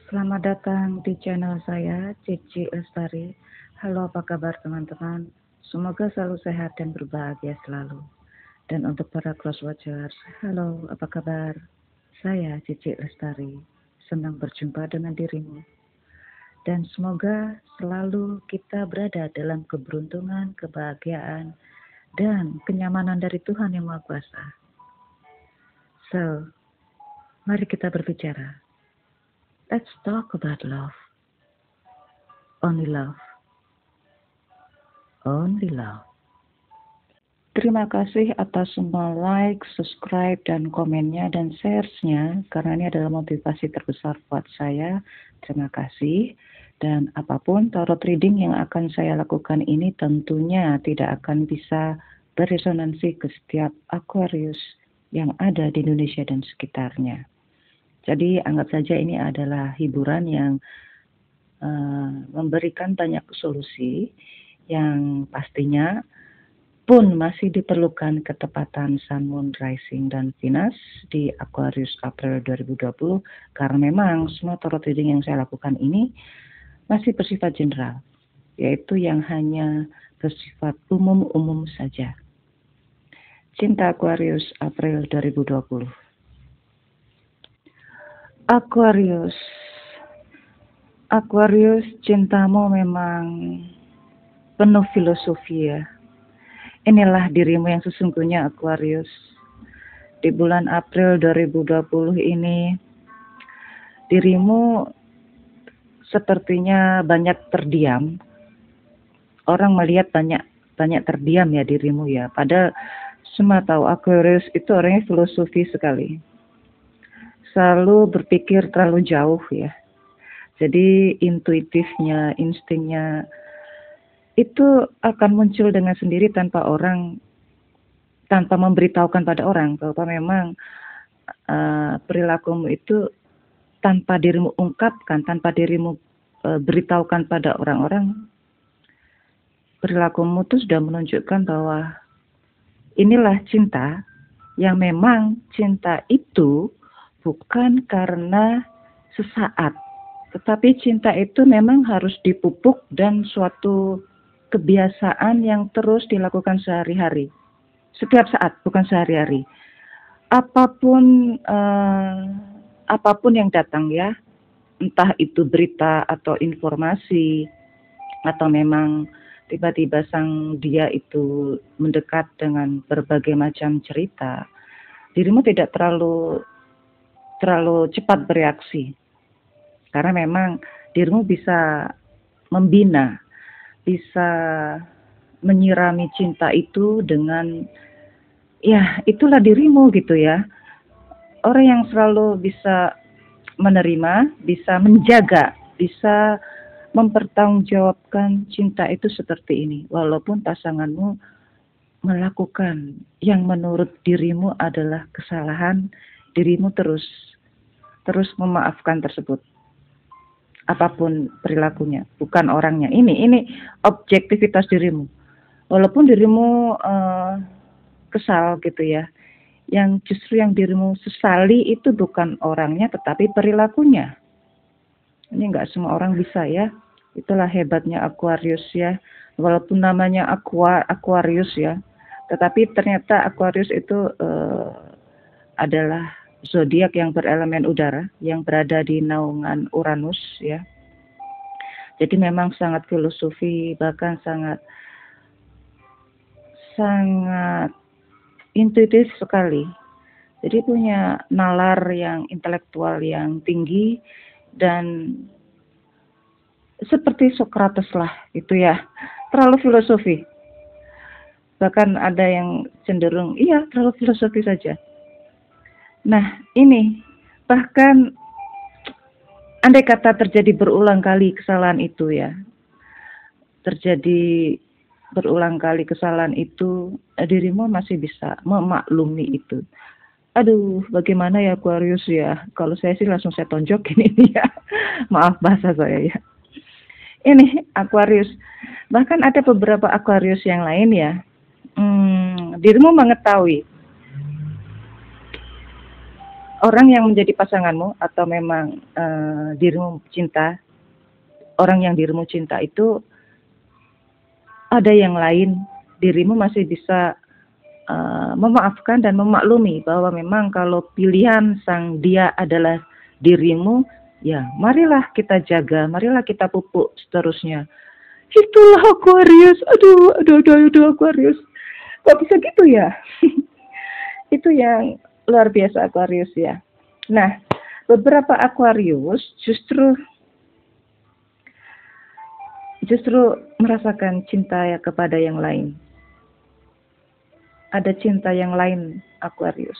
Selamat datang di channel saya, Cici Lestari. Halo, apa kabar teman-teman? Semoga selalu sehat dan berbahagia selalu. Dan untuk para cross watchers, halo, apa kabar? Saya Cici Lestari, senang berjumpa dengan dirimu. Dan semoga selalu kita berada dalam keberuntungan, kebahagiaan, dan kenyamanan dari Tuhan Yang Maha Kuasa. So, mari kita berbicara. Let's talk about love. Only love. Only love. Terima kasih atas semua like, subscribe, dan komennya dan share-nya, karena ini adalah motivasi terbesar buat saya. Terima kasih. Dan apapun tarot reading yang akan saya lakukan ini tentunya tidak akan bisa beresonansi ke setiap Aquarius yang ada di Indonesia dan sekitarnya. Jadi anggap saja ini adalah hiburan yang memberikan banyak solusi yang pastinya pun masih diperlukan ketepatan Sun, Moon, Rising, dan Venus di Aquarius April 2020 karena memang semua tarot reading yang saya lakukan ini masih bersifat general, yaitu yang hanya bersifat umum-umum saja. Cinta Aquarius April 2020. Aquarius, cintamu memang penuh filosofi ya. Inilah dirimu yang sesungguhnya Aquarius. Di bulan April 2020 ini, dirimu sepertinya banyak terdiam. Orang melihat banyak terdiam ya dirimu ya. Padahal semua tahu Aquarius itu orangnya filosofi sekali. Selalu berpikir terlalu jauh ya. Jadi intuitifnya, instingnya itu akan muncul dengan sendiri tanpa memberitahukan pada orang bahwa memang perilakumu itu tanpa dirimu ungkapkan, tanpa dirimu beritahukan pada orang-orang, perilakumu itu sudah menunjukkan bahwa inilah cinta yang memang cinta itu bukan karena sesaat, tetapi cinta itu memang harus dipupuk dan suatu kebiasaan yang terus dilakukan sehari-hari, setiap saat, bukan sehari-hari. Apapun yang datang ya, entah itu berita atau informasi, atau memang tiba-tiba sang dia itu mendekat dengan berbagai macam cerita, dirimu tidak terlalu cepat bereaksi. Karena memang dirimu bisa membina, bisa menyirami cinta itu dengan, ya itulah dirimu gitu ya. Orang yang selalu bisa menerima, bisa menjaga, bisa mempertanggungjawabkan cinta itu seperti ini. Walaupun pasanganmu melakukan yang menurut dirimu adalah kesalahan, dirimu terus memaafkan tersebut. Apapun perilakunya, bukan orangnya. Ini objektivitas dirimu. Walaupun dirimu kesal gitu ya, yang justru yang dirimu sesali itu bukan orangnya, tetapi perilakunya. Ini nggak semua orang bisa ya. Itulah hebatnya Aquarius ya. Walaupun namanya Aquarius ya, tetapi ternyata Aquarius itu adalah zodiak yang berelemen udara, yang berada di naungan Uranus ya. Jadi memang sangat filosofi, bahkan sangat intuitif sekali. Jadi punya nalar yang intelektual yang tinggi dan seperti Socrates lah itu ya, terlalu filosofi. Bahkan ada yang cenderung iya terlalu filosofi saja. Nah ini bahkan andai kata terjadi berulang kali kesalahan itu ya, terjadi berulang kali kesalahan itu, dirimu masih bisa memaklumi itu. Aduh, bagaimana ya Aquarius ya? Kalau saya sih langsung saya tonjokin ini ya. Maaf bahasa saya ya. Ini Aquarius. Bahkan ada beberapa Aquarius yang lain ya. Dirimu mengetahui orang yang menjadi pasanganmu atau memang dirimu cinta, orang yang dirimu cinta itu ada yang lain, dirimu masih bisa memaafkan dan memaklumi bahwa memang kalau pilihan sang dia adalah dirimu, ya marilah kita jaga, marilah kita pupuk seterusnya. Itulah Aquarius, aduh Aquarius, kok bisa gitu ya? Itu yang luar biasa Aquarius ya. Nah, beberapa Aquarius justru merasakan cinta ya kepada yang lain. Ada cinta yang lain Aquarius.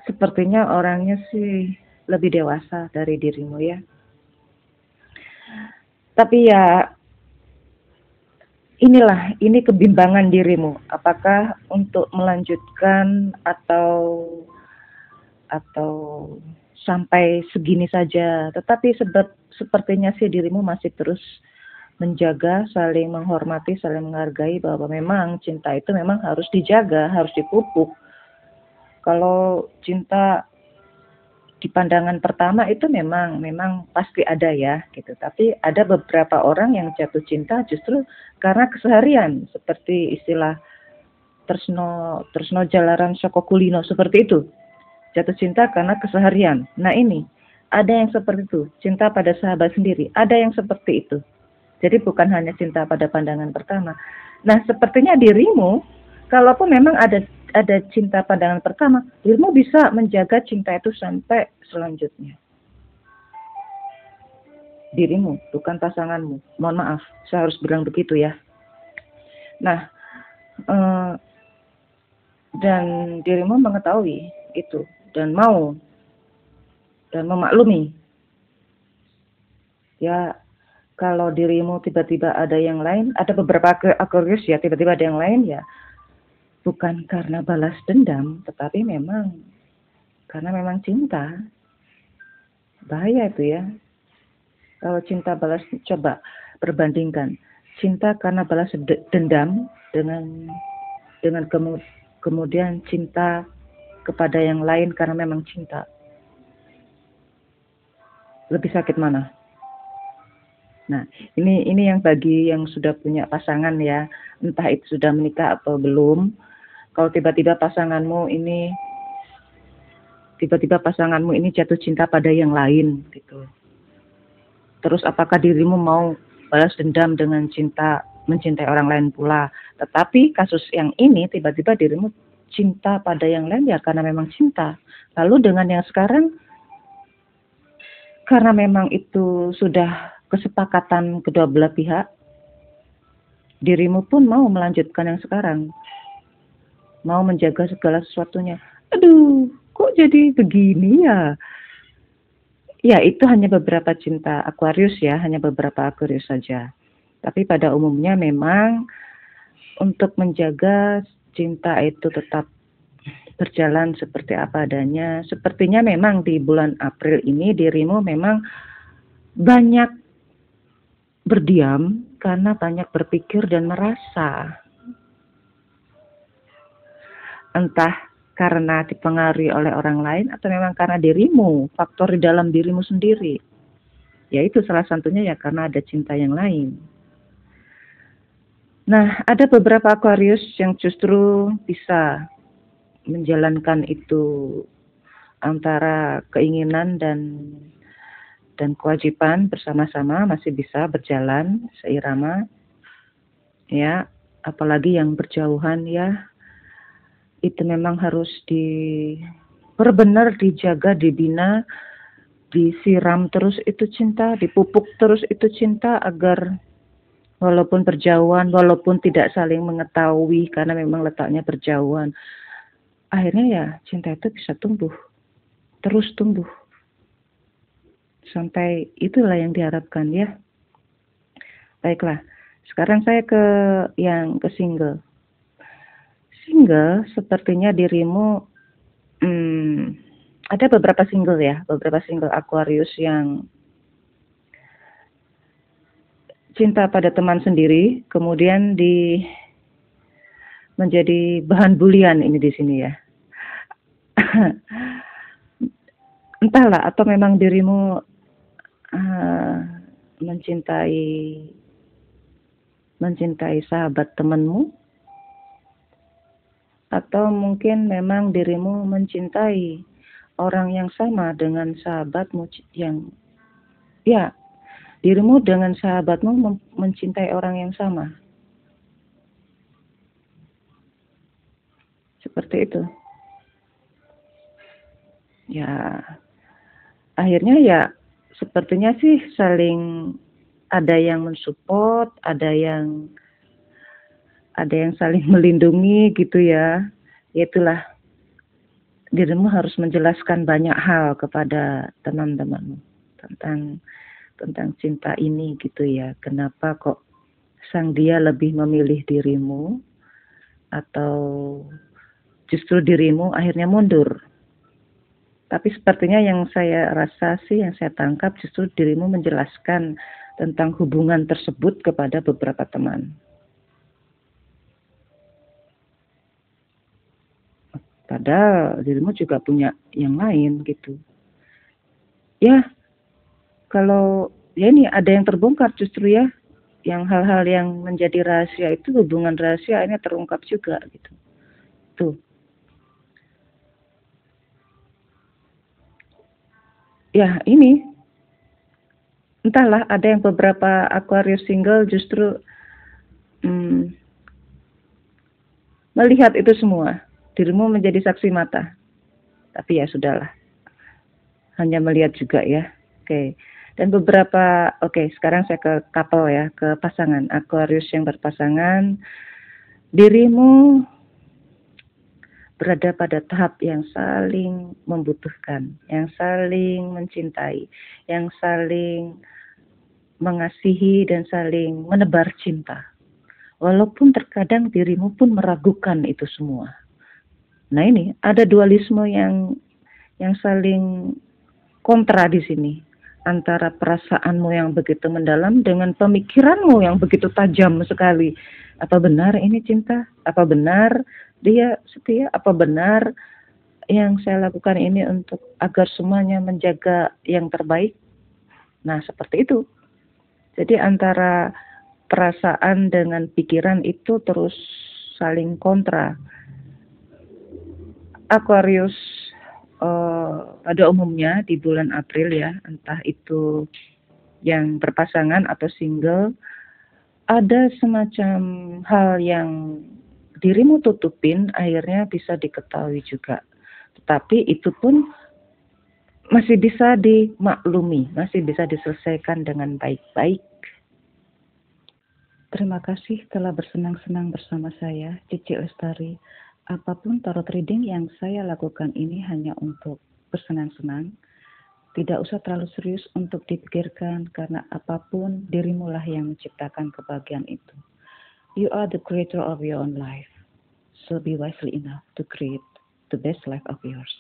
Sepertinya orangnya sih lebih dewasa dari dirimu ya. Tapi ya ini kebimbangan dirimu. Apakah untuk melanjutkan atau sampai segini saja. Tetapi sepertinya sih dirimu masih terus menjaga, saling menghormati, saling menghargai bahwa memang cinta itu memang harus dijaga, harus dipupuk. Kalau cinta di pandangan pertama itu memang pasti ada ya gitu. Tapi ada beberapa orang yang jatuh cinta justru karena keseharian, seperti istilah tresno jalaran saka kulino, seperti itu. Jatuh cinta karena keseharian. Nah ini, ada yang seperti itu, cinta pada sahabat sendiri. Ada yang seperti itu. Jadi bukan hanya cinta pada pandangan pertama. Nah, sepertinya dirimu, kalaupun memang ada cinta pandangan pertama, dirimu bisa menjaga cinta itu sampai selanjutnya. Dirimu, bukan pasanganmu. Mohon maaf, saya harus bilang begitu ya. Nah, dan dirimu mengetahui itu dan mau dan memaklumi. Ya, kalau dirimu tiba-tiba ada yang lain, ada beberapa Aquarius ya, tiba-tiba ada yang lain ya, bukan karena balas dendam, tetapi memang karena memang cinta. Bahaya itu ya. Kalau cinta balas, coba perbandingkan cinta karena balas dendam dengan kemudian cinta kepada yang lain karena memang cinta. Lebih sakit mana? Nah, ini yang bagi yang sudah punya pasangan ya, entah itu sudah menikah atau belum. Kalau tiba-tiba pasanganmu ini jatuh cinta pada yang lain gitu. Terus apakah dirimu mau balas dendam dengan mencintai orang lain pula? Tetapi kasus yang ini tiba-tiba dirimu cinta pada yang lain ya karena memang cinta. Lalu dengan yang sekarang, karena memang itu sudah kesepakatan kedua belah pihak, dirimu pun mau melanjutkan yang sekarang, mau menjaga segala sesuatunya. Aduh, kok jadi begini ya? Ya, itu hanya beberapa cinta Aquarius ya, hanya beberapa Aquarius saja. Tapi pada umumnya memang untuk menjaga cinta itu tetap berjalan seperti apa adanya. Sepertinya memang di bulan April ini dirimu memang banyak berdiam karena banyak berpikir dan merasa. Entah karena dipengaruhi oleh orang lain atau memang karena dirimu, faktor di dalam dirimu sendiri. Ya itu salah satunya ya karena ada cinta yang lain. Nah, ada beberapa Aquarius yang justru bisa menjalankan itu antara keinginan dan kewajiban bersama-sama, masih bisa berjalan seirama ya, apalagi yang berjauhan ya, itu memang harus benar-benar dijaga, dibina, disiram terus itu cinta, dipupuk terus itu cinta agar walaupun berjauhan, walaupun tidak saling mengetahui karena memang letaknya berjauhan, akhirnya ya cinta itu bisa tumbuh, terus tumbuh. Sampai itulah yang diharapkan ya. Baiklah, sekarang saya ke single. Single, sepertinya dirimu ada beberapa single ya, beberapa single Aquarius yang cinta pada teman sendiri, kemudian menjadi bahan bulian ini di sini ya. Entahlah, atau memang dirimu mencintai sahabat temanmu, atau mungkin memang dirimu mencintai orang yang sama dengan sahabatmu yang ya, dirimu dengan sahabatmu mencintai orang yang sama. Seperti itu. Ya, akhirnya ya sepertinya sih saling ada yang mensupport, ada yang saling melindungi gitu ya. Itulah, dirimu harus menjelaskan banyak hal kepada teman-temanmu tentang cinta ini gitu ya. Kenapa kok sang dia lebih memilih dirimu, atau justru dirimu akhirnya mundur. Tapi sepertinya yang saya rasa sih, yang saya tangkap justru dirimu menjelaskan tentang hubungan tersebut kepada beberapa teman. Padahal dirimu juga punya yang lain gitu. Ya, kalau ya ini ada yang terbongkar justru ya, yang hal-hal yang menjadi rahasia itu, hubungan rahasia ini terungkap juga gitu. Tuh. Ya, ini entahlah, ada yang beberapa Aquarius single justru melihat itu semua. Dirimu menjadi saksi mata. Tapi ya sudahlah. Hanya melihat juga ya. Oke. Dan beberapa, sekarang saya ke couple ya, ke pasangan. Aquarius yang berpasangan. Dirimu berada pada tahap yang saling membutuhkan, yang saling mencintai, yang saling mengasihi dan saling menebar cinta. Walaupun terkadang dirimu pun meragukan itu semua. Nah ini ada dualisme yang saling kontra di sini, antara perasaanmu yang begitu mendalam dengan pemikiranmu yang begitu tajam sekali. Apa benar ini cinta? Apa benar dia setia? Apa benar yang saya lakukan ini untuk agar semuanya menjaga yang terbaik? Nah seperti itu. Jadi antara perasaan dengan pikiran itu terus saling kontra. Aquarius pada umumnya di bulan April ya, entah itu yang berpasangan atau single, ada semacam hal yang dirimu tutupin akhirnya bisa diketahui juga. Tetapi itu pun masih bisa dimaklumi, masih bisa diselesaikan dengan baik-baik. Terima kasih telah bersenang-senang bersama saya, Cici Lestari. Apapun tarot reading yang saya lakukan ini hanya untuk bersenang-senang. Tidak usah terlalu serius untuk dipikirkan, karena apapun dirimulah yang menciptakan kebahagiaan itu. You are the creator of your own life. So be wisely enough to create the best life of yours.